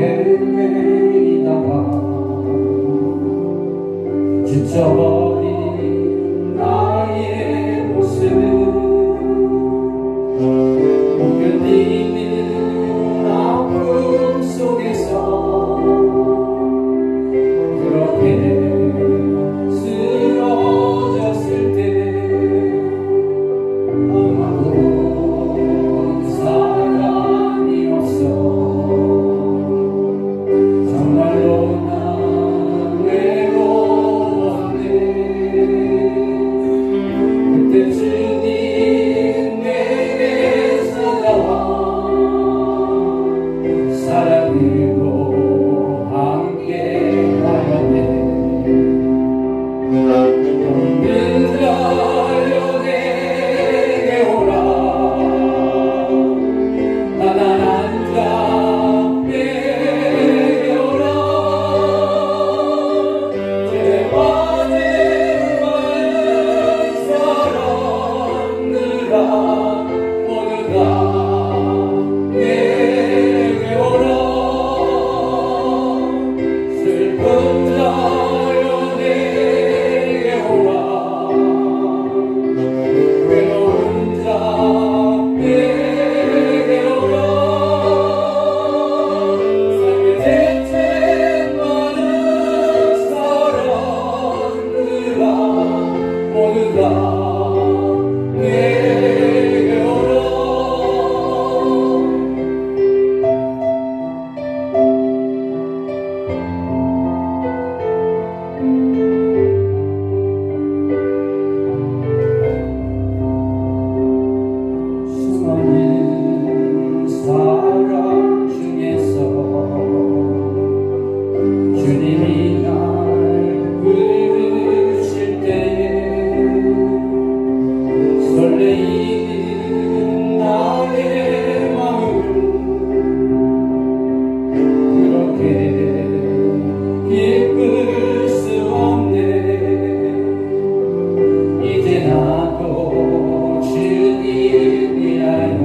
헤매다가 지쳐버린 나의 모습 못 견디는 아픔 속에서 그렇게 쓰러졌을 때 아무도 사람이 없어 정말로 난 외로웠네. 그때 주님 내게서 나와 사랑으로 함께 하였네. 없는 자여 내게 오라. 나난한 자 내게 오라. 죄받은 많은 사람들아 모두 다 내게 오라. 슬픈 자여 내게 오라. 외로운 자 내게 오라. 삶에 대체 많은 사람들아 모두 다 내게 오라. 수많은 사랑 중에서 주님이 날 부르실 때에 설레이는 나의 마음을 그렇게 기쁠 수 없네. 이제 나도 주님 위하여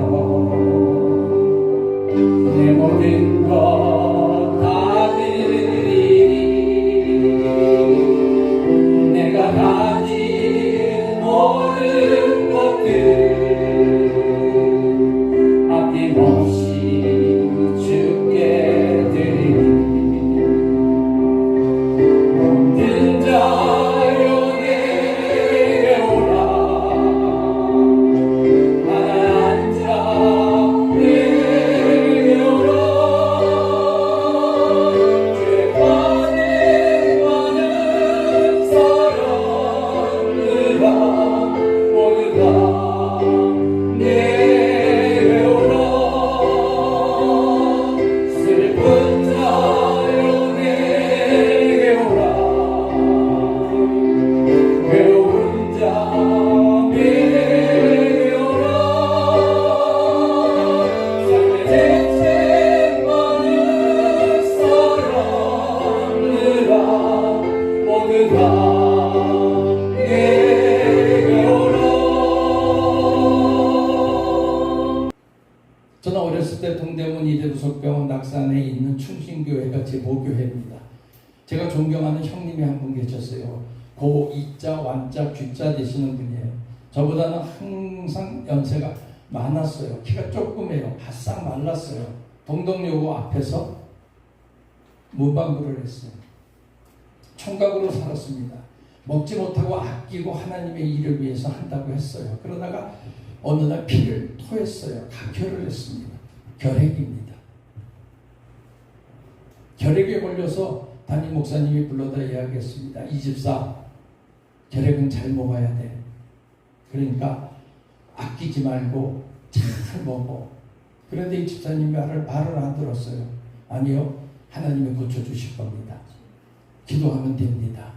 내 모든 것 다 드리리. 내가 가진 모든 것들 아낌없이 주께 드리리. 모든 자여 내게 오라. 하나님 자 내게 오라. 죄받은 많은 사람들아 모두 다 내게 오라. 슬픈 자여 내게 오라. 외로운 자 내게 오라. 삶에 대체 많은 사람들아 모두 다 내게 오라. 저는 어렸을 때 동대문 이대구석병원 낙산에 있는 충신교회가 제 모교회입니다. 제가 존경하는 형님이 한 분 계셨어요. 고 이자 완자 귀자 되시는 분이에요. 저보다는 항상 연세가 많았어요. 키가 조그매요. 바싹 말랐어요. 동덕여고 앞에서 문방구를 했어요. 총각으로 살았습니다. 먹지 못하고 아끼고 하나님의 일을 위해서 한다고 했어요. 그러다가 어느 날 피를 토했어요. 각혈을 했습니다. 결핵입니다. 결핵에 걸려서 담임 목사님이 불러다 이야기했습니다. 이 집사, 결핵은 잘 먹어야 돼. 그러니까 아끼지 말고 잘 먹어. 그런데 이 집사님이 말을 안 들었어요. 아니요, 하나님이 고쳐주실 겁니다. 기도하면 됩니다.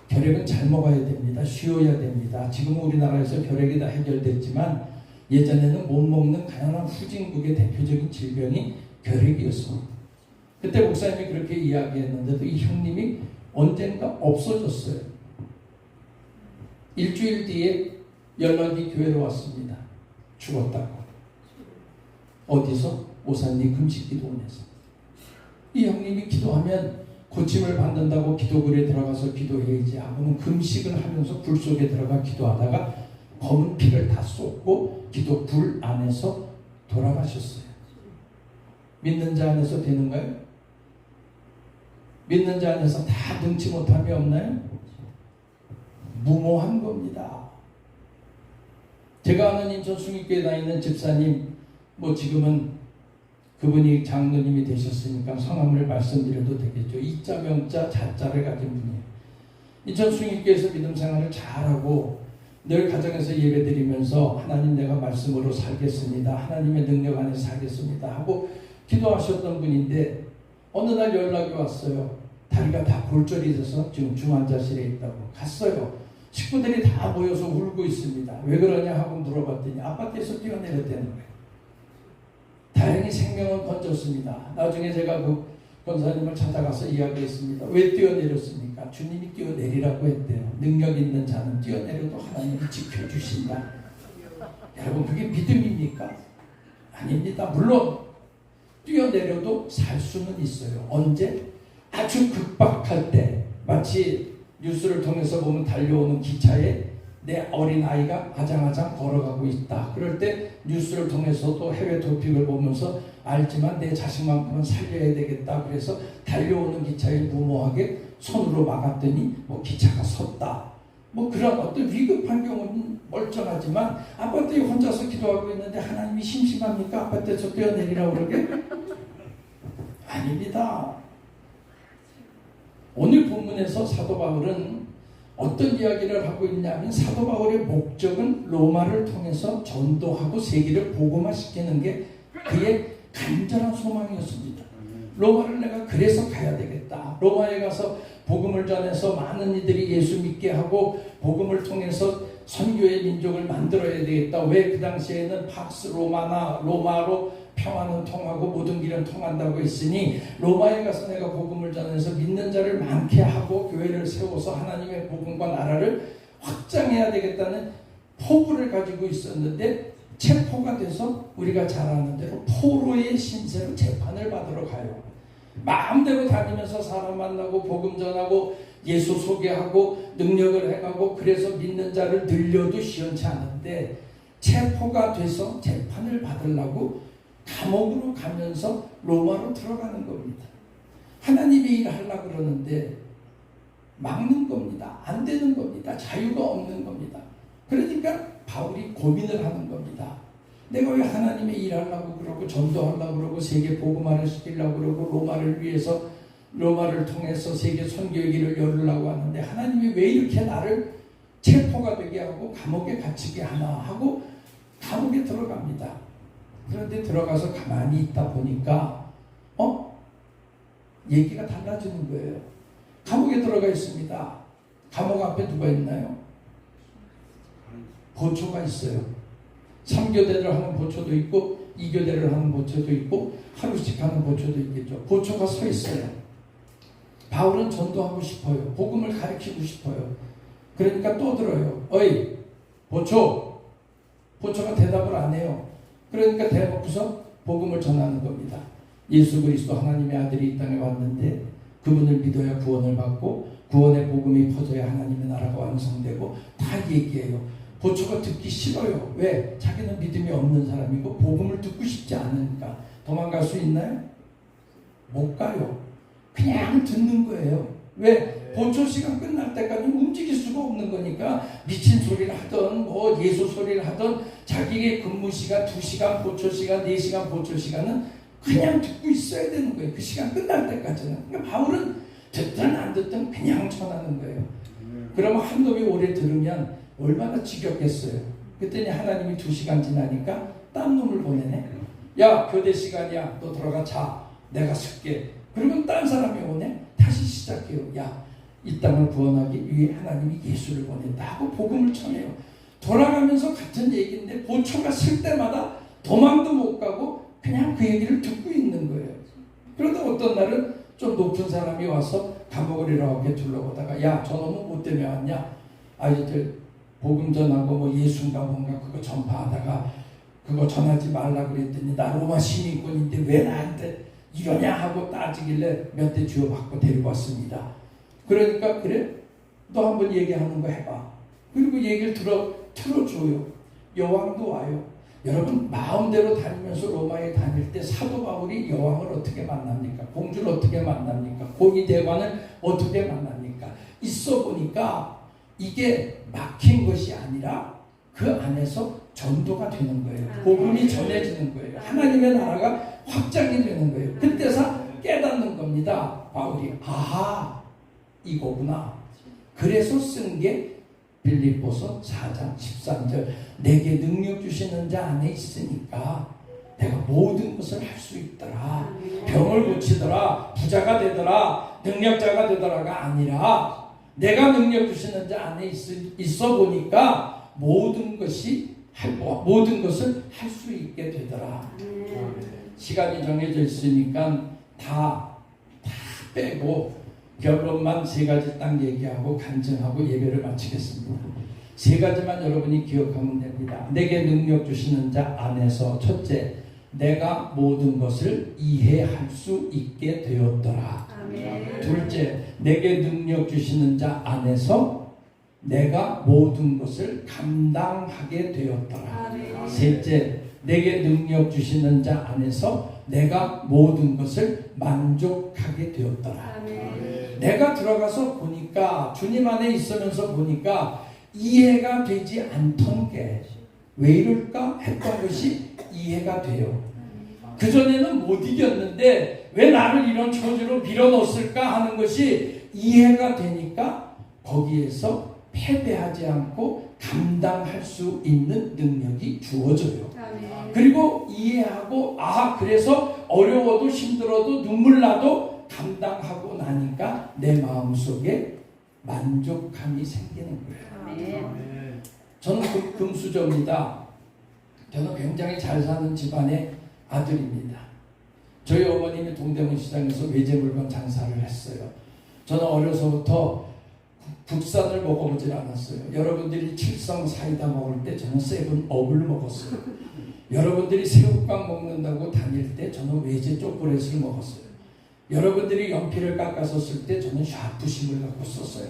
결핵은 잘 먹어야 됩니다. 쉬어야 됩니다. 지금 우리나라에서 결핵이 다 해결됐지만 예전에는 못 먹는 가난한 후진국의 대표적인 질병이 결핵이었습니다. 그때 목사님이 그렇게 이야기했는데도 이 형님이 언젠가 없어졌어요. 일주일 뒤에 연락이 교회로 왔습니다. 죽었다고. 어디서? 오산리 금식기도원에서. 이 형님이 기도하면 고침을 받는다고 기도굴에 들어가서 기도해야지 하고는 금식을 하면서 불 속에 들어가 기도하다가 검은 피를 다 쏟고 기도굴 안에서 돌아가셨어요. 믿는 자 안에서 되는가요? 믿는 자 안에서 다 등치 못함이 없나요? 무모한 겁니다. 제가 아는 인천 숭익교에 다니는 집사님, 뭐 지금은 그분이 장로님이 되셨으니까 성함을 말씀드려도 되겠죠. 이자 명자 자자를 가진 분이에요. 인천 숭익교에서 믿음 생활을 잘하고 늘 가정에서 예배드리면서 하나님 내가 말씀으로 살겠습니다. 하나님의 능력 안에 살겠습니다 하고 기도하셨던 분인데 어느 날 연락이 왔어요. 다리가 다 골절이 돼서 지금 중환자실에 있다고. 갔어요. 식구들이 다 모여서 울고 있습니다. 왜 그러냐 하고 물어봤더니 아파트에서 뛰어내렸다는 거예요. 다행히 생명은 건졌습니다. 나중에 제가 그 권사님을 찾아가서 이야기했습니다. 왜 뛰어내렸습니까? 주님이 뛰어내리라고 했대요. 능력 있는 자는 뛰어내려도 하나님이 지켜주신다. 여러분 그게 믿음입니까? 아닙니다. 물론 뛰어내려도 살 수는 있어요. 언제? 아주 급박할 때, 마치 뉴스를 통해서 보면 달려오는 기차에 내 어린 아이가 아장아장 걸어가고 있다. 그럴 때 뉴스를 통해서도 해외 토픽을 보면서 알지만 내 자식만큼은 살려야 되겠다. 그래서 달려오는 기차에 무모하게 손으로 막았더니 뭐 기차가 섰다. 뭐 그런 어떤 위급한 경우는 멀쩡하지만 아파트에 혼자서 기도하고 있는데 하나님이 심심합니까? 아파트에서 뛰어내리라고 그러게? 아닙니다. 오늘 본문에서 사도 바울은 어떤 이야기를 하고 있냐면 사도 바울의 목적은 로마를 통해서 전도하고 세계를 복음화시키는 게 그의 간절한 소망이었습니다. 로마를 내가 그래서 가야 되겠다. 로마에 가서 복음을 전해서 많은 이들이 예수 믿게 하고 복음을 통해서 선교의 민족을 만들어야 되겠다. 왜 그 당시에는 팍스 로마나 로마로 평화는 통하고 모든 길은 통한다고 했으니 로마에 가서 내가 복음을 전해서 믿는 자를 많게 하고 교회를 세워서 하나님의 복음과 나라를 확장해야 되겠다는 포부를 가지고 있었는데 체포가 돼서 우리가 잘 아는 대로 포로의 신세로 재판을 받으러 가요. 마음대로 다니면서 사람 만나고 복음 전하고 예수 소개하고 능력을 행하고 그래서 믿는 자를 늘려도 시원치 않은데 체포가 돼서 재판을 받으려고 감옥으로 가면서 로마로 들어가는 겁니다. 하나님의 일을 하려고 그러는데 막는 겁니다. 안 되는 겁니다. 자유가 없는 겁니다. 그러니까 바울이 고민을 하는 겁니다. 내가 왜 하나님의 일 하려고 그러고 전도하려고 그러고 세계 복음화를 시키려고 그러고 로마를 위해서 로마를 통해서 세계 선교의 길을 열으려고 하는데 하나님이 왜 이렇게 나를 체포가 되게 하고 감옥에 갇히게 하나 하고 감옥에 들어갑니다. 그런데 들어가서 가만히 있다 보니까 얘기가 달라지는 거예요. 감옥에 들어가 있습니다. 감옥 앞에 누가 있나요? 보초가 있어요. 3교대를 하는 보초도 있고 2교대를 하는 보초도 있고 하루씩 하는 보초도 있겠죠. 보초가 서 있어요. 바울은 전도하고 싶어요. 복음을 가르치고 싶어요. 그러니까 또 들어요. 어이 보초. 보초가 대답을 안 해요. 그러니까 대놓고서 복음을 전하는 겁니다. 예수 그리스도 하나님의 아들이 이 땅에 왔는데 그분을 믿어야 구원을 받고 구원의 복음이 퍼져야 하나님의 나라가 완성되고 다 얘기해요. 보초가 듣기 싫어요. 왜? 자기는 믿음이 없는 사람이고 복음을 듣고 싶지 않으니까. 도망갈 수 있나요? 못 가요. 그냥 듣는 거예요. 왜? 보초 시간 끝날 때까지 움직일 수가 없는 거니까 미친 소리를 하던 뭐 예수 소리를 하던 자기의 근무 시간 2시간 보초 시간 4시간 보초 시간은 그냥 듣고 있어야 되는 거예요. 그 시간 끝날 때까지는. 그러니까 바울은 듣든 안 듣든 그냥 전하는 거예요. 그러면 한 놈이 오래 들으면 얼마나 지겹겠어요. 그랬더니 하나님이 2시간 지나니까 딴 놈을 보내네. 야 교대 시간이야. 너 들어가 자. 내가 쓸게. 그러면 딴 사람이 오네. 다시 시작해요. 야 이 땅을 구원하기 위해 하나님이 예수를 보낸다 하고 복음을 전해요. 돌아가면서 같은 얘기인데 보초가 쓸 때마다 도망도 못 가고 그냥 그 얘기를 듣고 있는 거예요. 그러다 어떤 날은 좀 높은 사람이 와서 감옥을 이렇게 둘러보다가 야 저놈은 뭐 때문에 왔냐. 아이들 복음 전하고 뭐 예수인가 뭔가 그거 전파하다가 그거 전하지 말라 그랬더니 나 로마 시민권인데 왜 나한테 이러냐 하고 따지길래 몇 대 주워받고 데리고 왔습니다. 그러니까 그래? 너 한번 얘기하는 거 해봐. 그리고 얘기를 틀어줘요. 여왕도 와요. 여러분 마음대로 다니면서 로마에 다닐 때 사도 바울이 여왕을 어떻게 만납니까? 공주를 어떻게 만납니까? 고위 대관을 어떻게 만납니까? 있어 보니까 이게 막힌 것이 아니라 그 안에서 전도가 되는 거예요. 복음이 전해지는 거예요. 하나님의 나라가 확장이 되는 거예요. 그때서 깨닫는 겁니다. 바울이 아하 이거구나. 그래서 쓴 게 빌립보서 4장 13절 내게 능력 주시는 자 안에 있으니까 내가 모든 것을 할 수 있더라. 병을 고치더라. 부자가 되더라. 능력자가 되더라가 아니라 내가 능력 주시는 자 안에 있어 보니까 모든 것을 할 수 있게 되더라. 시간이 정해져 있으니까 다 빼고 결론만 세 가지 딱 얘기하고 간증하고 예배를 마치겠습니다. 세 가지만 여러분이 기억하면 됩니다. 내게 능력 주시는 자 안에서 첫째, 내가 모든 것을 이해할 수 있게 되었더라. 아멘. 둘째, 내게 능력 주시는 자 안에서 내가 모든 것을 감당하게 되었더라. 아멘. 셋째, 내게 능력 주시는 자 안에서 내가 모든 것을 만족하게 되었더라. 아멘. 내가 들어가서 보니까 주님 안에 있으면서 보니까 이해가 되지 않던 게 왜 이럴까 했던 것이 이해가 돼요. 그전에는 못 이겼는데 왜 나를 이런 처지로 밀어넣었을까 하는 것이 이해가 되니까 거기에서 패배하지 않고 감당할 수 있는 능력이 주어져요. 그리고 이해하고 그래서 어려워도 힘들어도 눈물 나도 감당하고 나니까 내 마음속에 만족감이 생기는 거예요. 저는 금수저입니다. 저는 굉장히 잘 사는 집안의 아들입니다. 저희 어머님이 동대문 시장에서 외제물건 장사를 했어요. 저는 어려서부터 국산을 먹어보질 않았어요. 여러분들이 칠성 사이다 먹을 때 저는 세븐업을 먹었어요. 여러분들이 새우깡 먹는다고 다닐 때 저는 외제 초콜릿을 먹었어요. 여러분들이 연필을 깎아서 쓸 때 저는 샤프심을 갖고 썼어요.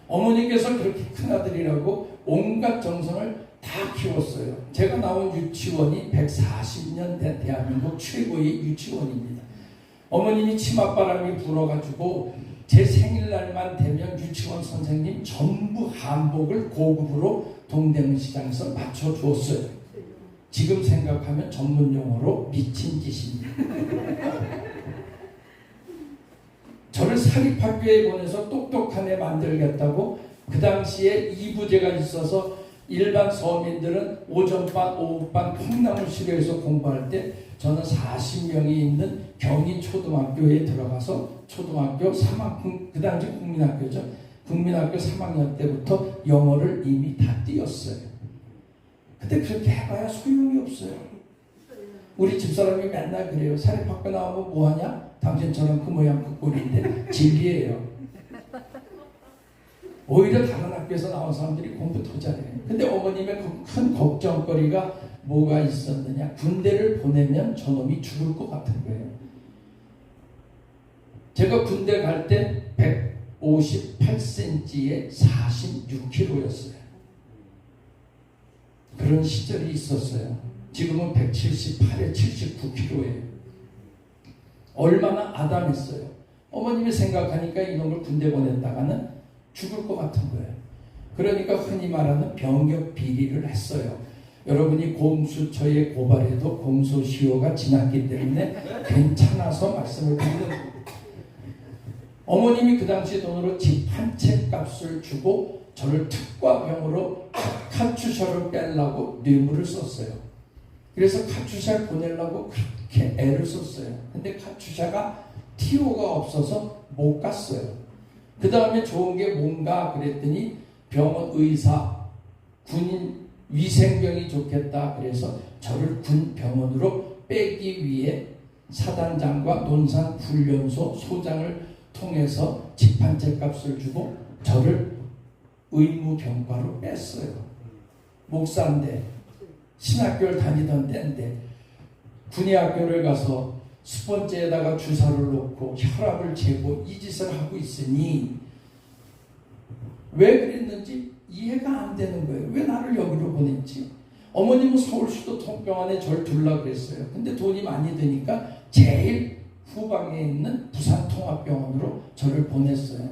어머니께서 그렇게 큰아들이라고 온갖 정성을 다 키웠어요. 제가 나온 유치원이 140년 된 대한민국 최고의 유치원입니다. 어머님이 치맛바람이 불어가지고 제 생일날만 되면 유치원 선생님 전부 한복을 고급으로 동대문 시장에서 맞춰주었어요. 지금 생각하면 전문용어로 미친 짓입니다. 저를 사립학교에 보내서 똑똑한 애 만들겠다고 그 당시에 이부제가 있어서 일반 서민들은 오전반, 오후반 콩나물시루에서 공부할 때 저는 40명이 있는 경희초등학교에 들어가서 초등학교 3학년, 그 당시 국민학교죠. 국민학교 3학년 때부터 영어를 이미 다 띄었어요. 근데 그렇게 해봐야 소용이 없어요. 우리 집사람이 맨날 그래요. 사립학교 나오면 뭐하냐? 당신처럼 그 모양 그 꼴인데 진리예요. 오히려 다른 학교에서 나온 사람들이 공부 더 잘해요. 근데 어머님의 큰 걱정거리가 뭐가 있었느냐? 군대를 보내면 저놈이 죽을 것 같은 거예요. 제가 군대 갈 때 158cm에 46kg였어요. 그런 시절이 있었어요. 지금은 178에 79kg예요. 얼마나 아담했어요. 어머님이 생각하니까 이놈을 군대 보냈다가는 죽을 것 같은 거예요. 그러니까 흔히 말하는 병역 비리를 했어요. 여러분이 공수처에 고발해도 공소시효가 지났기 때문에 괜찮아서 말씀을 드리는 거예요. 어머님이 그 당시 돈으로 집 한 채 값을 주고 저를 특과병으로 카츄샤를 빼려고 뇌물을 썼어요. 그래서 카츄샤를 보내려고 그렇게 애를 썼어요. 근데 카츄샤가 티오가 없어서 못 갔어요. 그 다음에 좋은 게 뭔가 그랬더니 병원 의사, 군인 위생병이 좋겠다 그래서 저를 군 병원으로 빼기 위해 사단장과 논산훈련소 소장을 통해서 집 한 채 값을 주고 저를 의무병과로 뺐어요. 목사인데 신학교를 다니던 때인데 군의학교를 가서 스펀지에다가 주사를 놓고 혈압을 재고 이 짓을 하고 있으니 왜 그랬는지 이해가 안 되는 거예요. 왜 나를 여기로 보냈지? 어머님은 서울수도통병원에 절 둘라 그랬어요. 근데 돈이 많이 드니까 제일 후방에 있는 부산통합병원으로 저를 보냈어요.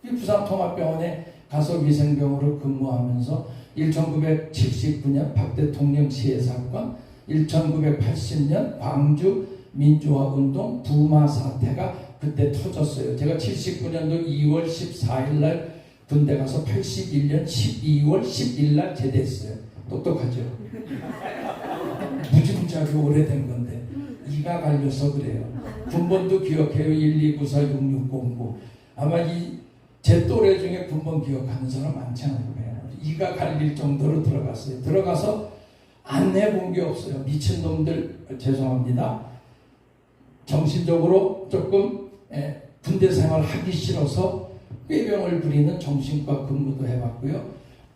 이 부산통합병원에 가서 위생병으로 근무하면서 1979년 박 대통령 시해 사건, 1980년 광주 민주화운동 부마 사태가 그때 터졌어요. 제가 79년도 2월 14일 날 군대 가서 81년 12월 10일 날 제대했어요. 똑똑하죠? 무지무지하게 오래된 건데 이가 갈려서 그래요. 군번도 기억해요. 12946609. 아마 제 또래 중에 군번 기억하는 사람 많지 않을 거예요. 이가 갈릴 정도로 들어갔어요. 들어가서 안 해본 게 없어요. 미친놈들 죄송합니다. 정신적으로 조금 군대 생활 하기 싫어서 꾀병을 부리는 정신과 근무도 해봤고요.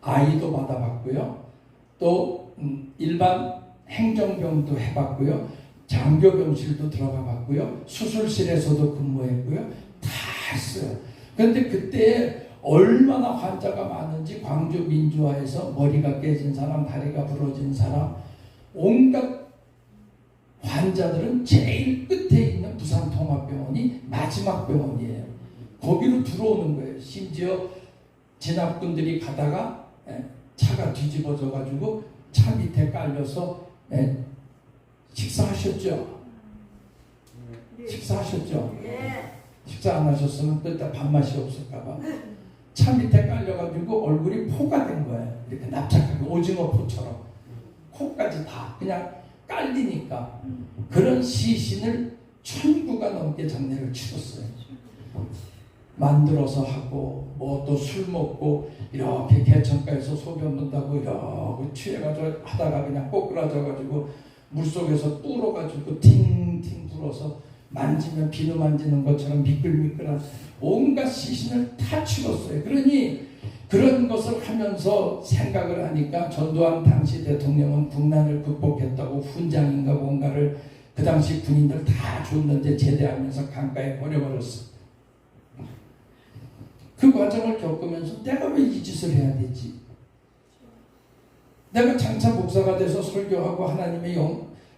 아이도 받아봤고요. 또 일반 행정병도 해봤고요. 장교병실도 들어가 봤고요. 수술실에서도 근무했고요. 다 했어요. 그런데 그때 얼마나 환자가 많은지 광주 민주화에서 머리가 깨진 사람, 다리가 부러진 사람, 온갖 환자들은 제일 끝에 있는 부산통합병원이 마지막 병원이에요. 거기로 들어오는 거예요. 심지어 진압군들이 가다가 차가 뒤집어져 가지고 차 밑에 깔려서 식사하셨죠? 식사하셨죠? 식사 안 하셨으면 또 이따 밥맛이 없을까봐 차 밑에 깔려가지고 얼굴이 포가 된 거예요. 이렇게 납작하게 오징어 포처럼 코까지 다 그냥 깔리니까 그런 시신을 1000구가 넘게 장례를 치렀어요. 만들어서 하고 뭐 또 술 먹고 이렇게 개천가에서 소변 본다고 이렇게 취해가지고 하다가 그냥 꼬꾸라져가지고 물속에서 불어가지고 팅팅 불어서 만지면 비누 만지는 것처럼 미끌미끌한 온갖 시신을 다 치웠어요. 그러니 그런 것을 하면서 생각을 하니까 전두환 당시 대통령은 국난을 극복했다고 훈장인가 뭔가를 그 당시 군인들 다 줬는데 제대하면서 강가에 버려버렸어. 그 과정을 겪으면서 내가 왜 이 짓을 해야 되지? 내가 장차 목사가 돼서 설교하고 하나님의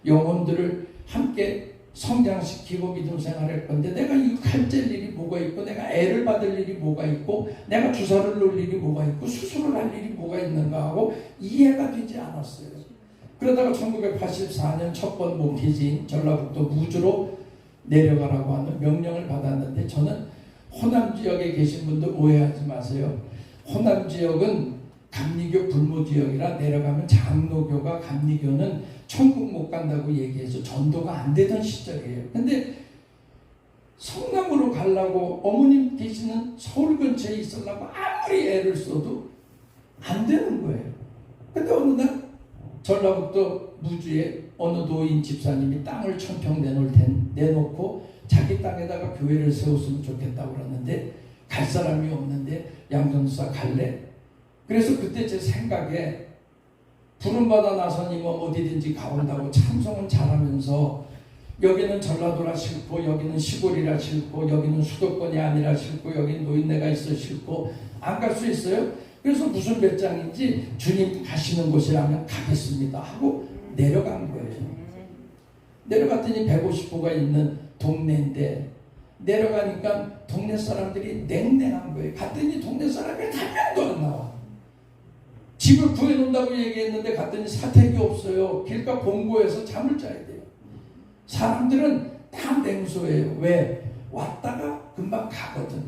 영혼들을 함께 성장시키고 믿음 생활할 건데 내가 이거 칼질 일이 뭐가 있고 내가 애를 받을 일이 뭐가 있고 내가 주사를 놓을 일이 뭐가 있고 수술을 할 일이 뭐가 있는가 하고 이해가 되지 않았어요. 그러다가 1984년 첫 번 목회지인 전라북도 무주로 내려가라고 하는 명령을 받았는데 저는 호남 지역에 계신 분들 오해하지 마세요. 호남 지역은 감리교 불모 지역이라 내려가면 장로교가 감리교는 천국 못 간다고 얘기해서 전도가 안 되던 시절이에요. 근데 성남으로 가려고 어머님 계시는 서울 근처에 있으려고 아무리 애를 써도 안 되는 거예요. 근데 어느 날 전라북도 무주에 어느 노인 집사님이 땅을 1000평 내놓고 자기 땅에다가 교회를 세웠으면 좋겠다고 그러는데 갈 사람이 없는데 양전사 갈래? 그래서 그때 제 생각에 부름받아 나서니면 어디든지 가온다고 찬송은 잘하면서 여기는 전라도라 싫고 여기는 시골이라 싫고 여기는 수도권이 아니라 싫고 여기는 노인네가 있어 싫고 안 갈 수 있어요? 그래서 무슨 배짱인지 주님 가시는 곳이라면 가겠습니다 하고 내려간 거예요. 내려갔더니 150호가 있는 동네인데 내려가니까 동네 사람들이 냉랭한 거예요. 갔더니 동네 사람이 한 명도 안 나와. 집을 구해놓는다고 얘기했는데 갔더니 사택이 없어요. 길가 본고에서 잠을 자야 돼요. 사람들은 다 냉소해요. 왜? 왔다가 금방 가거든.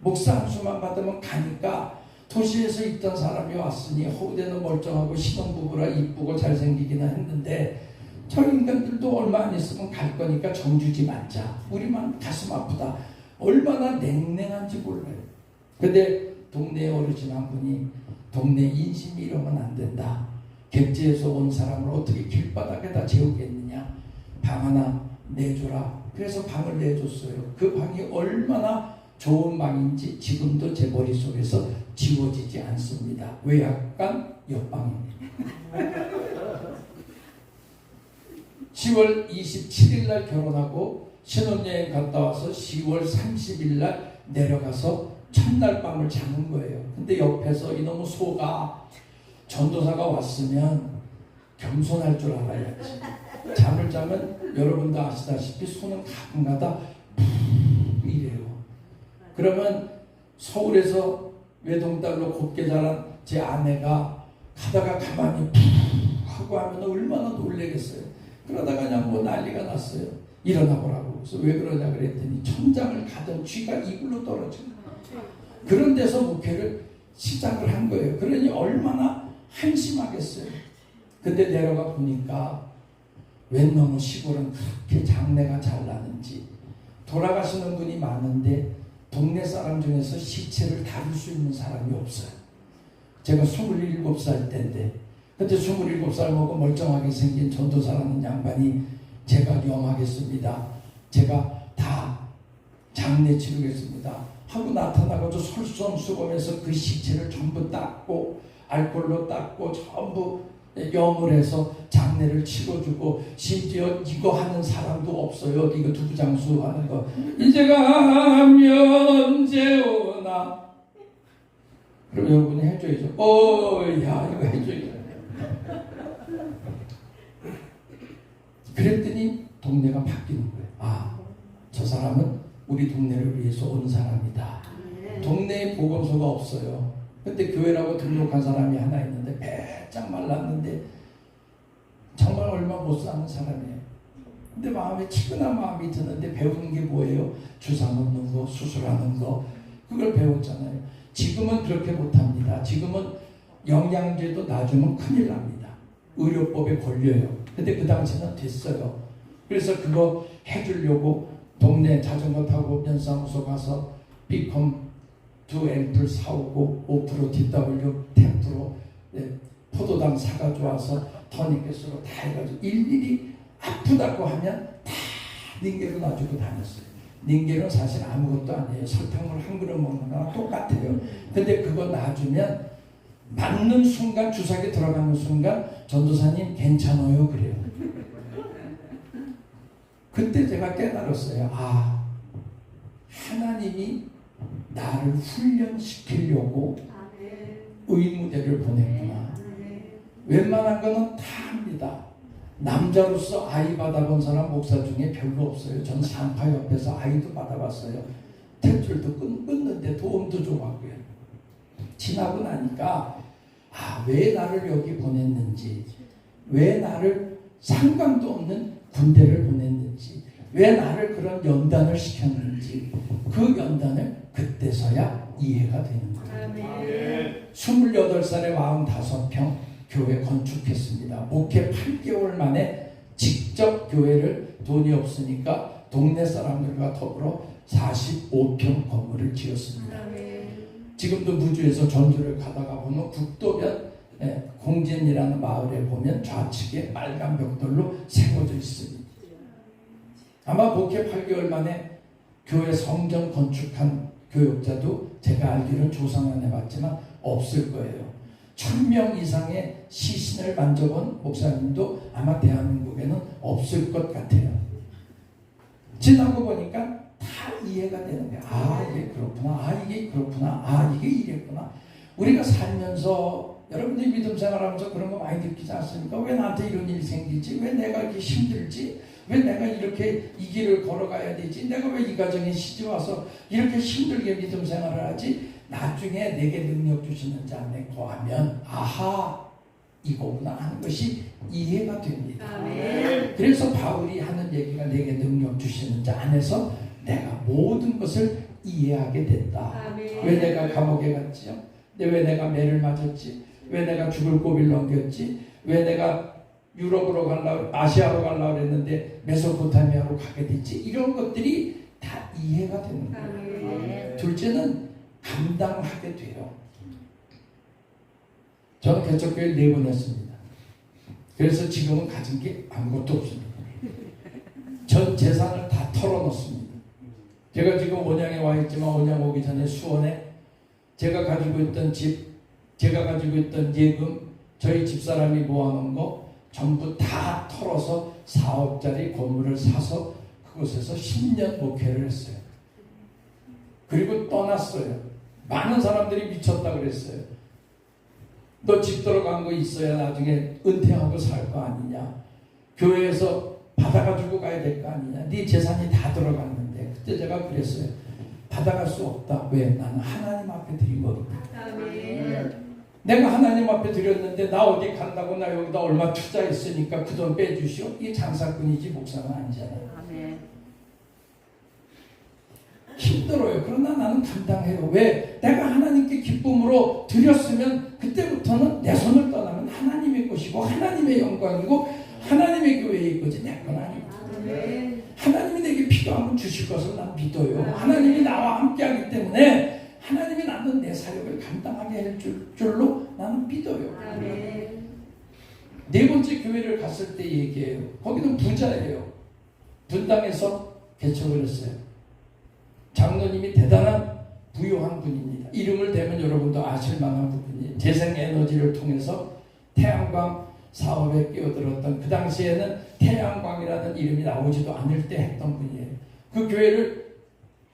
목사 한 수만 받으면 가니까 도시에서 있던 사람이 왔으니 허우대는 멀쩡하고 신혼부부라 이쁘고 잘생기기는 했는데 저 인간들도 얼마 안 있으면 갈 거니까 정주지 말자. 우리만 가슴 아프다. 얼마나 냉랭한지 몰라요. 근데 동네 어르신 한 분이 동네 인심이 이러면 안 된다. 객지에서 온 사람을 어떻게 길바닥에다 재우겠느냐. 방 하나 내줘라. 그래서 방을 내줬어요. 그 방이 얼마나 좋은 방인지 지금도 제 머릿속에서 지워지지 않습니다. 외양간 옆방입니다. 10월 27일 날 결혼하고 신혼여행 갔다 와서 10월 30일 날 내려가서 첫날 밤을 자는 거예요. 근데 옆에서 이놈의 소가 전도사가 왔으면 겸손할 줄 알아야지. 잠을 자면 여러분도 아시다시피 소는 가끔가다 이래요. 그러면 서울에서 외동딸로 곱게 자란 제 아내가 가다가 가만히 하고 하면 얼마나 놀래겠어요. 그러다가 그냥 뭐 난리가 났어요. 일어나 보라고. 그래서 왜 그러냐 그랬더니 천장을 가던 쥐가 이불로 떨어진 거예요. 그런 데서 목회를 시작을 한 거예요. 그러니 얼마나 한심하겠어요. 근데 내려가 보니까 웬 놈의 시골은 그렇게 장례가 잘 나는지 돌아가시는 분이 많은데 동네 사람 중에서 시체를 다룰 수 있는 사람이 없어요. 제가 27살 때인데 그때 27살 먹고 멀쩡하게 생긴 전도사라는 양반이 제가 염하겠습니다. 제가 다 장례 치르겠습니다. 하고 나타나가지고 솔선수범해서 그 시체를 전부 닦고 알코올로 닦고 전부 염을 해서 장례를 치러주고 심지어 이거 하는 사람도 없어요. 이거 두부장수 하는 거. 이제가 면제 오나. 그럼 여러분이 해줘야죠. 야 이거 해줘야죠. 그랬더니 동네가 바뀌는 거예요. 아, 저 사람은 우리 동네를 위해서 온 사람이다. 동네에 보건소가 없어요. 근데 교회라고 등록한 사람이 하나 있는데 배짱 말랐는데 정말 얼마 못 사는 사람이에요. 근데 마음에 치근한 마음이 드는데 배우는 게 뭐예요? 주사 놓는 거, 수술하는 거 그걸 배웠잖아요. 지금은 그렇게 못합니다. 지금은 영양제도 놔주면 큰일 납니다. 의료법에 걸려요. 근데 그 당시에는 됐어요. 그래서 그거 해주려고 동네 자전거 타고 면사무소 가서 비컴 2 앰플 사오고 5% DW 10% 포도당 사가지고 와서 토닉에스로 다 해가지고 일일이 아프다고 하면 다 닌게로 놔주고 다녔어요. 닌게는 사실 아무것도 아니에요. 설탕물 한 그릇 먹는 거랑 똑같아요. 근데 그거 놔주면 맞는 순간 주사기 들어가는 순간 전도사님 괜찮아요 그래요. 그때 제가 깨달았어요. 아, 하나님이 나를 훈련시키려고 의무대를 보냈구나. 웬만한 거는 다 합니다. 남자로서 아이 받아본 사람 목사 중에 별로 없어요. 전 상파 옆에서 아이도 받아봤어요. 탯줄도 끊는데 도움도 좀 하고요. 지나고 나니까 왜 나를 여기 보냈는지, 왜 나를 상관도 없는 군대를 보냈는지, 왜 나를 그런 연단을 시켰는지 그 연단을 그때서야 이해가 되는 거예요. 28살에 45평 교회 건축했습니다. 목회 8개월 만에 직접 교회를 돈이 없으니까 동네 사람들과 더불어 45평 건물을 지었습니다. 지금도 무주에서 전주를 가다가 보면 국도변 공진이라는 마을에 보면 좌측에 빨간 벽돌로 세워져 있습니다. 아마 목회 8개월 만에 교회 성전 건축한 교역자도 제가 알기로는 조사는 해봤지만 없을 거예요. 1000명 이상의 시신을 만져본 목사님도 아마 대한민국에는 없을 것 같아요. 지나고 보니까 다 이해가 되는 거예요. 이게 그렇구나. 이게 그렇구나. 이게 이랬구나. 우리가 살면서 여러분들이 믿음 생활하면서 그런 거 많이 느끼지 않습니까? 왜 나한테 이런 일이 생기지? 왜 내가 이렇게 힘들지? 왜 내가 이렇게 이 길을 걸어가야 되지? 내가 왜 이 가정에 시집 와서 이렇게 힘들게 믿음 생활을 하지? 나중에 내게 능력 주시는 자 안에 거하면 이거구나 하는 것이 이해가 됩니다. 그래서 바울이 하는 얘기가 내게 능력 주시는 자 안에서 내가 모든 것을 이해하게 됐다. 왜 내가 감옥에 갔지요? 왜 내가 매를 맞았지? 왜 내가 죽을 고비를 넘겼지? 왜 내가 유럽으로 아시아로 가려고 했는데 메소포타미아로 가게 됐지? 이런 것들이 다 이해가 되는 거예요. 둘째는 감당하게 돼요. 저는 개척교회를 4번 했습니다. 그래서 지금은 가진 게 아무것도 없습니다. 전 재산을 다 털어놓습니다. 제가 지금 원양에 와 있지만 원양 오기 전에 수원에 제가 가지고 있던 집, 제가 가지고 있던 예금, 저희 집사람이 모아놓은 거 전부 다 털어서 4억짜리 건물을 사서 그곳에서 10년 목회를 했어요. 그리고 떠났어요. 많은 사람들이 미쳤다 그랬어요. 너 집 들어간 거 있어야 나중에 은퇴하고 살 거 아니냐. 교회에서 받아가지고 가야 될 거 아니냐. 네 재산이 다 들어갔는데. 그때 제가 그랬어요. 받아갈 수 없다. 왜? 나는 하나님 앞에 드린 거거든. 내가 하나님 앞에 드렸는데 나 어디 간다고 나 여기다 얼마 투자했으니까 그 돈 빼주시오. 이게 장사꾼이지 목사는 아니잖아요. 힘들어요. 그러나 나는 감당해요. 왜? 내가 하나님께 기쁨으로 드렸으면 그때부터는 내 손을 떠나면 하나님의 것이고 하나님의 영광이고 하나님의 교회의 거지 내 건 아니고. 하나님이 내게 필요하면 주실 것을 난 믿어요. 하나님이 나와 함께하기 때문에 하나님이 나는 내 사역을 감당하게 할 줄로 나는 믿어요. 네 번째 교회를 갔을 때 얘기해요. 거기는 부자예요. 분당에서 개척을 했어요. 장로님이 대단한 부유한 분입니다. 이름을 대면 여러분도 아실 만한 분이에요. 재생에너지를 통해서 태양광 사업에 끼어들었던, 그 당시에는 태양광이라는 이름이 나오지도 않을 때 했던 분이에요. 그 교회를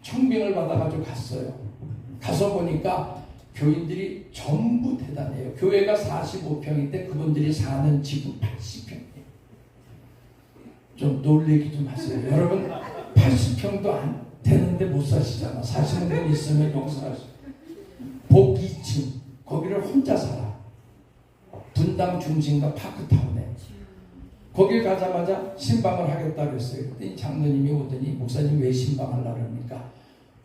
청빙을 받아가지고 갔어요. 가서 보니까 교인들이 전부 대단해요. 교회가 45평인데 그분들이 사는 집은 80평이에요. 좀 놀래기 좀 하세요. 여러분 80평도 안 되는데 못 사시잖아. 사시는 분 있으면 용서하시고. 복 2층 거기를 혼자 살아. 분당 중심가 파크타운에. 거길 가자마자 신방을 하겠다 그랬어요. 그때 장로님이 오더니 목사님 왜 신방하려고 합니까?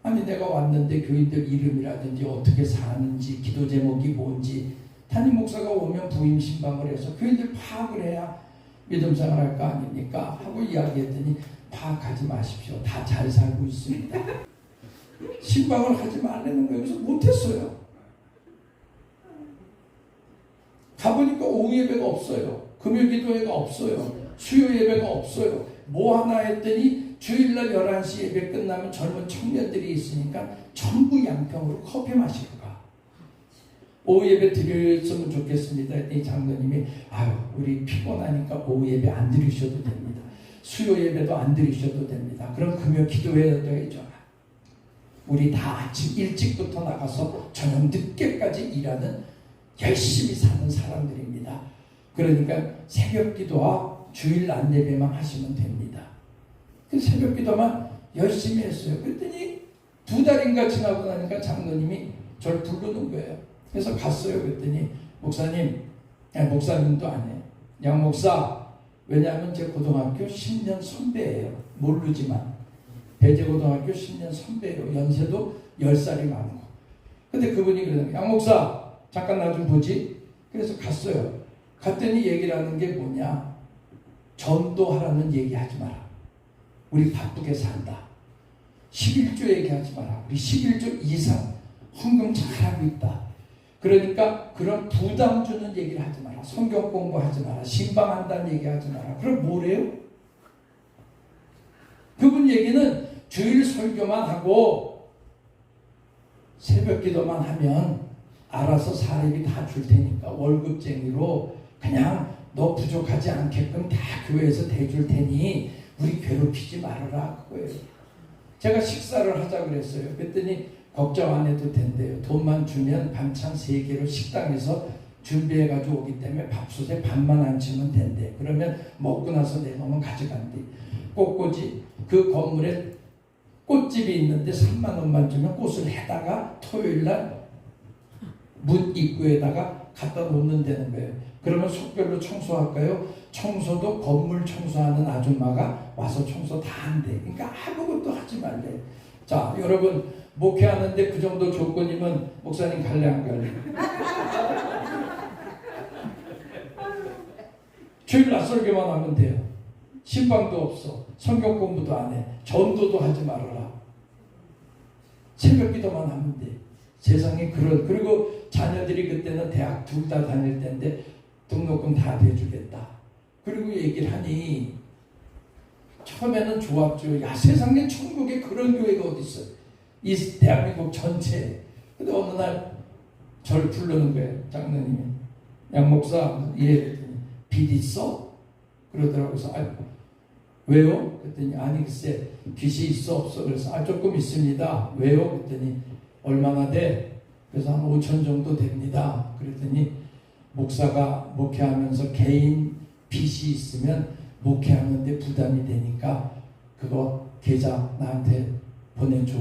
아니 내가 왔는데 교인들 이름이라든지 어떻게 사는지 기도 제목이 뭔지 담임 목사가 오면 부임 신방을 해서 교인들 파악을 해야 믿음 생활할 거 아닙니까? 하고 이야기했더니 파악하지 마십시오. 다 잘 살고 있습니다. 신방을 하지 말라는 거예요. 그래서 못했어요. 가보니까 오후 예배가 없어요. 금요 기도회가 없어요. 수요 예배가 없어요. 뭐 하나 했더니 주일날 11시 예배 끝나면 젊은 청년들이 있으니까 전부 양평으로 커피 마시고 가. 오후 예배 드렸으면 좋겠습니다 했더니 장로님이 아유 우리 피곤하니까 오후 예배 안 드리셔도 됩니다. 수요 예배도 안 드리셔도 됩니다. 그럼 금요 기도회도 해줘라. 우리 다 아침 일찍부터 나가서 저녁 늦게까지 일하는 열심히 사는 사람들입니다. 그러니까 새벽 기도와 주일 안 예배만 하시면 됩니다. 그 새벽 기도만 열심히 했어요. 그랬더니 2달인가 지나고 나니까 장로님이 저를 부르는 거예요. 그래서 갔어요. 그랬더니 목사님, 아니, 목사님도 아니에요. 양 목사, 왜냐하면 제 고등학교 10년 선배예요. 모르지만 배제고등학교 10년 선배예요. 연세도 10살이 많고. 근데 그분이 그러는 거예요. 양 목사, 잠깐 나 좀 보지. 그래서 갔어요. 갔더니 얘기를 하는 게 뭐냐. 전도하라는 얘기하지 마라. 우리 바쁘게 산다. 11조 얘기하지 마라. 우리 11조 이상 헌금 잘하고 있다. 그러니까 그런 부담 주는 얘기를 하지 마라. 성경 공부하지 마라. 신방한다는 얘기하지 마라. 그럼 뭐래요? 그분 얘기는 주일 설교만 하고 새벽 기도만 하면 알아서 사례비 다 줄 테니까 월급쟁이로 그냥 너 부족하지 않게끔 다 교회에서 대줄 테니 우리 괴롭히지 말아라 그거예요. 제가 식사를 하자 그랬어요. 그랬더니 걱정 안 해도 된대요. 돈만 주면 반찬 3개로 식당에서 준비해가지고 오기 때문에 밥솥에 밥만 안 치면 된대. 그러면 먹고 나서 내놓으면 가져간대. 꽃꽂이 그 건물에 꽃집이 있는데 3만 원만 주면 꽃을 해다가 토요일날 문 입구에다가 갖다 놓는 데는 거예요. 그러면 속별로 청소할까요? 청소도 건물 청소하는 아줌마가 와서 청소 다 한대. 그러니까 아무것도 하지 말래. 자, 여러분 목회하는데 그 정도 조건이면 목사님 갈래 안 갈래? 주일 낮설교만 하면 돼요. 신방도 없어. 성경 공부도 안 해. 전도도 하지 말아라. 새벽 기도만 하면 돼. 세상에 그리고 자녀들이 그때는 대학 둘 다 다닐 때인데 등록금 다 대주겠다. 그리고 얘기를 하니 처음에는 좋았죠. 야, 세상에 천국에 그런 교회가 어디 있어? 이 대한민국 전체에. 근데 어느 날 저를 부르는 거예요. 장로님이. 양 목사, 예, 빚 있어? 그러더라고요. 그래서 왜요? 그랬더니 아니 글쎄 빚이 있어 없어. 그래서 조금 있습니다. 왜요? 그랬더니 얼마나 돼? 그래서 한 5천 정도 됩니다. 그랬더니 목사가 목회하면서 개인 빚이 있으면 목회하는데 부담이 되니까 그거 계좌 나한테 보내줘.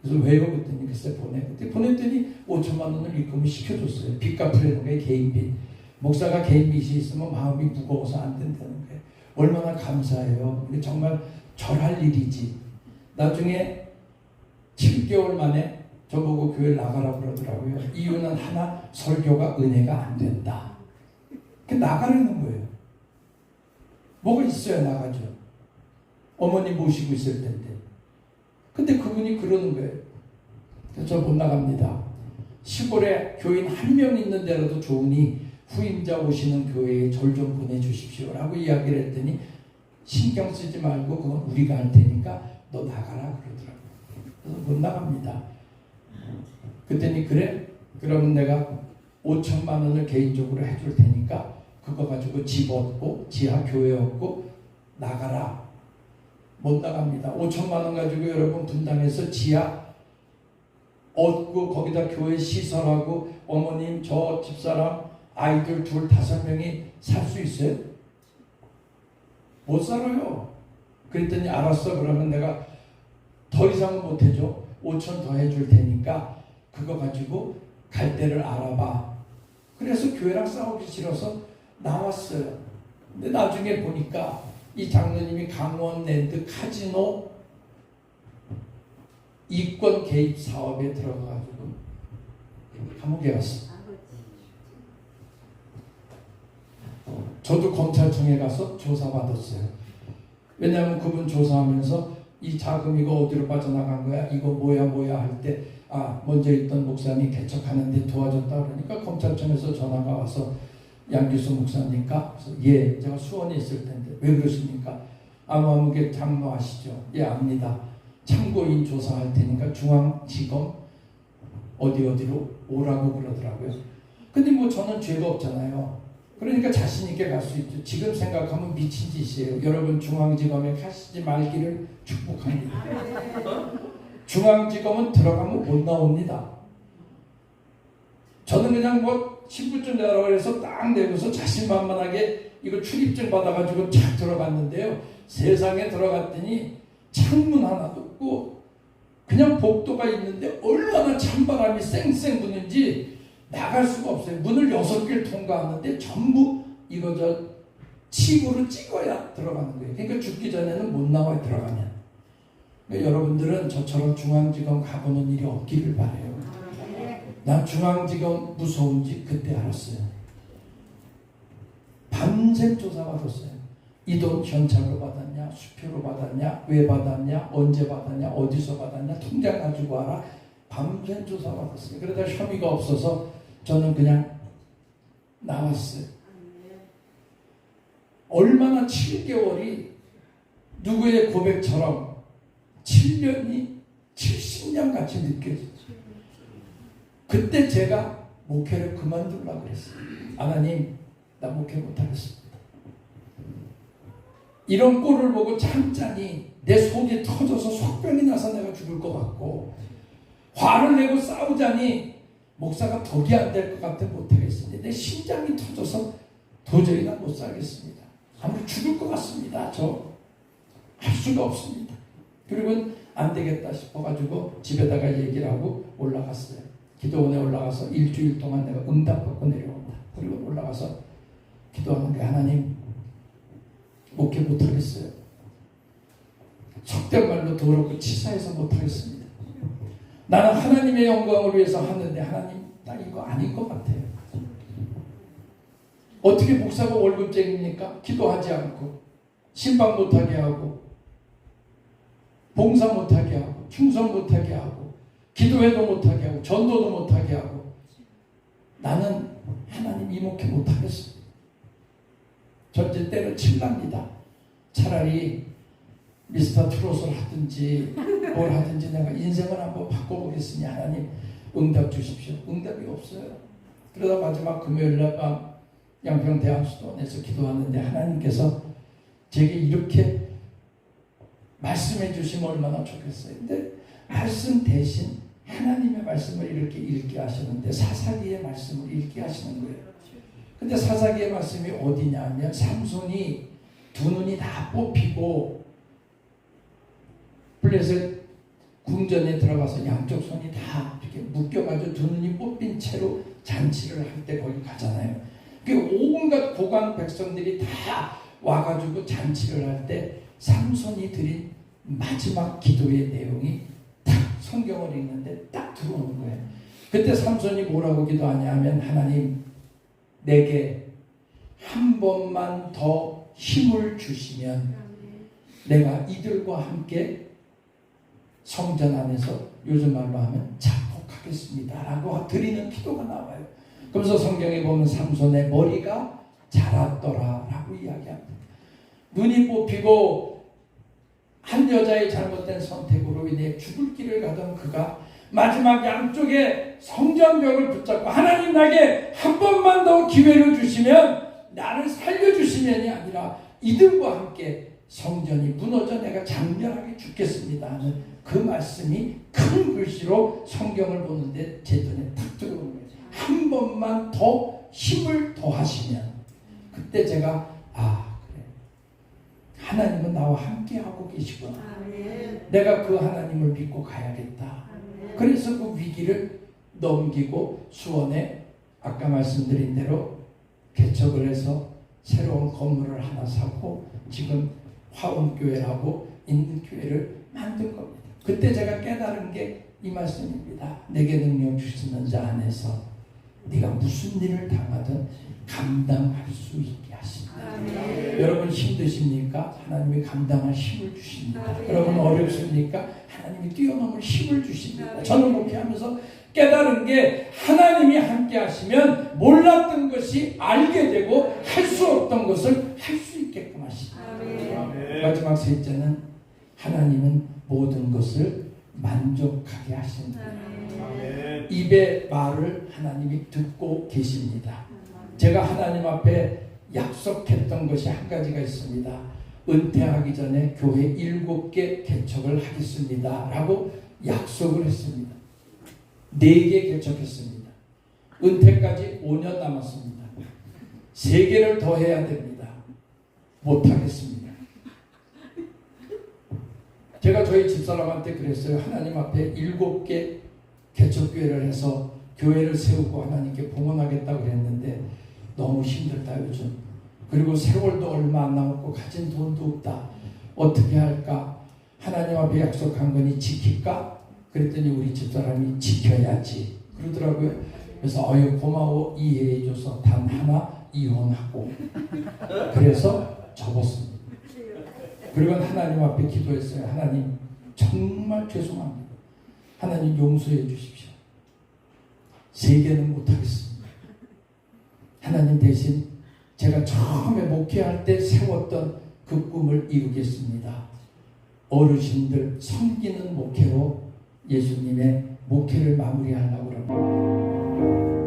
그래서 왜요? 그랬더니 글쎄 그때 보냈더니 5천만 원을 입금을 시켜줬어요. 빚 갚으려는 거예요. 개인 빚. 목사가 개인 빚이 있으면 마음이 무거워서 안 된다는 거예요. 얼마나 감사해요. 근데 정말 절할 일이지. 나중에 7개월 만에 저보고 교회 나가라고 그러더라고요. 이유는 하나, 설교가 은혜가 안 된다. 나가라는 거예요. 뭐가 있어야 나가죠. 어머니 모시고 있을 텐데. 근데 그분이 그러는 거예요. 그래서 저 못 나갑니다. 시골에 교인 한 명 있는 데라도 좋으니 후임자 오시는 교회에 절 좀 보내주십시오 라고 이야기를 했더니 신경 쓰지 말고 그건 우리가 할 테니까 너 나가라 그러더라고요. 그래서 못 나갑니다. 그랬더니 그래? 그러면 내가 5천만 원을 개인적으로 해줄 테니까 그거 가지고 집 얻고 지하 교회 얻고 나가라. 못 나갑니다. 5천만 원 가지고 여러분 분당에서 지하 얻고 거기다 교회 시설하고 어머님 저 집사람 아이들 2, 5명이 살 수 있어요? 못 살아요. 그랬더니 알았어. 그러면 내가 더 이상은 못 해줘. 5천 더 해줄 테니까 그거 가지고 갈 데를 알아봐. 그래서 교회랑 싸우기 싫어서 나왔어요. 근데 나중에 보니까 이 장로님이 강원랜드 카지노 이권 개입 사업에 들어가가지고 감옥에 갔어. 저도 검찰청에 가서 조사받았어요. 왜냐하면 그분 조사하면서 이 자금 이거 어디로 빠져나간 거야? 이거 뭐야 할 때 먼저 있던 목사님 개척하는데 도와줬다 그러니까 검찰청에서 전화가 와서 양규수 목사님과 예, 제가 수원에 있을 텐데 왜 그러십니까? 아무게 장로 아시죠? 예, 압니다. 참고인 조사할 테니까 중앙지검 어디로 오라고 그러더라고요. 근데 뭐 저는 죄가 없잖아요. 그러니까 자신 있게 갈 수 있죠. 지금 생각하면 미친 짓이에요. 여러분 중앙지검에 가시지 말기를 축복합니다. 중앙지검은 들어가면 못 나옵니다. 저는 그냥 뭐 신분증 내라고 해서 딱 내고서 자신만만하게 이거 출입증 받아가지고 착 들어갔는데요. 세상에 들어갔더니 창문 하나도 없고 그냥 복도가 있는데 얼마나 찬바람이 쌩쌩 부는지 나갈 수가 없어요. 문을 6개를 통과하는데 전부 이거 칩으로 찍어야 들어가는 거예요. 그러니까 죽기 전에는 못 나와야 들어가면. 그러니까 여러분들은 저처럼 중앙지검 가보는 일이 없기를 바라요. 난 중앙지검 무서운지 그때 알았어요. 밤샘 조사받았어요. 이 돈 현찰로 받았냐, 수표로 받았냐, 왜 받았냐, 언제 받았냐, 어디서 받았냐, 통장 가지고 와라. 밤샘 조사받았어요. 그러다 혐의가 없어서 저는 그냥 나왔어요. 얼마나 7개월이 누구의 고백처럼 7년이 70년 같이 느껴졌죠. 그때 제가 목회를 그만두려고 그랬어요. 하나님, 나 목회 못하겠습니다. 이런 꼴을 보고 참자니 내 속이 터져서 속병이 나서 내가 죽을 것 같고 화를 내고 싸우자니 목사가 덕이 안 될 것 같아 못하겠습니다. 내 심장이 터져서 도저히 나 못 살겠습니다. 아무리 죽을 것 같습니다. 저 할 수가 없습니다. 그리고 안 되겠다 싶어가지고 집에다가 얘기를 하고 올라갔어요. 기도원에 올라가서 일주일 동안 내가 응답받고 내려온다. 그리고 올라가서 기도하는데 하나님 목회 못하겠어요. 속된 말로 더럽고 치사해서 못하겠습니다. 나는 하나님의 영광을 위해서 하는데 하나님 나 이거 아닌 것 같아요. 어떻게 목사가 월급쟁입니까? 기도하지 않고 신방 못하게 하고 봉사 못하게 하고 충성 못하게 하고 기도회도 못하게 하고 전도도 못하게 하고 나는 하나님 이 목회 못하겠습니다. 전제 때려칠랍니다. 차라리 미스터 트롯을 하든지 뭘 하든지 내가 인생을 한번 바꿔보겠으니 하나님 응답 주십시오. 응답이 없어요. 그러다 마지막 금요일날 밤 양평대학수도원에서 기도하는데 하나님께서 제게 이렇게 말씀해 주시면 얼마나 좋겠어요. 근데 말씀 대신 하나님의 말씀을 이렇게 읽게 하시는데 사사기의 말씀을 읽게 하시는 거예요. 근데 사사기의 말씀이 어디냐면 삼손이 두 눈이 다 뽑히고 블레셋 궁전에 들어가서 양쪽 손이 다 이렇게 묶여가지고 두 눈이 뽑힌 채로 잔치를 할 때 거기 가잖아요. 그 온갖 고관 백성들이 다 와가지고 잔치를 할 때 삼손이 드린 마지막 기도의 내용이 딱 성경을 읽는데 딱 들어오는 거예요. 그때 삼손이 뭐라고 기도하냐면 하나님 내게 한 번만 더 힘을 주시면 내가 이들과 함께 성전 안에서 요즘 말로 하면 자폭하겠습니다 라고 드리는 기도가 나와요. 그래서 성경에 보면 삼손의 머리가 자랐더라 라고 이야기합니다. 눈이 뽑히고 한 여자의 잘못된 선택으로 인해 죽을 길을 가던 그가 마지막 양쪽에 성전벽을 붙잡고 하나님 나에게 한 번만 더 기회를 주시면 나를 살려주시면이 아니라 이들과 함께 성전이 무너져 내가 장렬하게 죽겠습니다 하는 그 말씀이 큰 글씨로 성경을 보는데 제 눈에 탁 들어오는 거예요. 한 번만 더 힘을 더하시면 그때 제가 그래 하나님은 나와 함께하고 계시구나. 내가 그 하나님을 믿고 가야겠다. 그래서 그 위기를 넘기고 수원에 아까 말씀드린 대로 개척을 해서 새로운 건물을 하나 사고 지금 화원교회라고 있는 교회를 만든 겁니다. 그때 제가 깨달은 게 이 말씀입니다. 내게 능력 주시는 자 안에서 네가 무슨 일을 당하든 감당할 수 있게 하신다. 여러분 힘드십니까? 하나님이 감당할 힘을 주십니다. 여러분 어렵습니까? 하나님이 뛰어넘을 힘을 주십니다. 저는 목회하면서 깨달은 게 하나님이 함께 하시면 몰랐던 것이 알게 되고 할 수 없던 것을 할 수 있게끔 하십니다. 마지막 셋째는 하나님은 모든 것을 만족하게 하신다. 입의 말을 하나님이 듣고 계십니다. 제가 하나님 앞에 약속했던 것이 한 가지가 있습니다. 은퇴하기 전에 교회 7개 개척을 하겠습니다 라고 약속을 했습니다. 4개 개척했습니다. 은퇴까지 5년 남았습니다. 3개를 더 해야 됩니다. 못하겠습니다. 제가 저희 집사람한테 그랬어요. 하나님 앞에 7개 개척교회를 해서 교회를 세우고 하나님께 봉헌하겠다고 그랬는데 너무 힘들다 요즘. 그리고 세월도 얼마 안 남았고 가진 돈도 없다. 어떻게 할까? 하나님 앞에 약속한 거니 지킬까? 그랬더니 우리 집사람이 지켜야지 그러더라고요. 그래서 고마워 이해해줘서 단 하나 이혼하고 그래서 접었습니다. 그리고 하나님 앞에 기도했어요. 하나님 정말 죄송합니다. 하나님 용서해 주십시오. 3개는 못하겠습니다. 하나님 대신 제가 처음에 목회할 때 세웠던 그 꿈을 이루겠습니다. 어르신들 섬기는 목회로 예수님의 목회를 마무리하려고 합니다.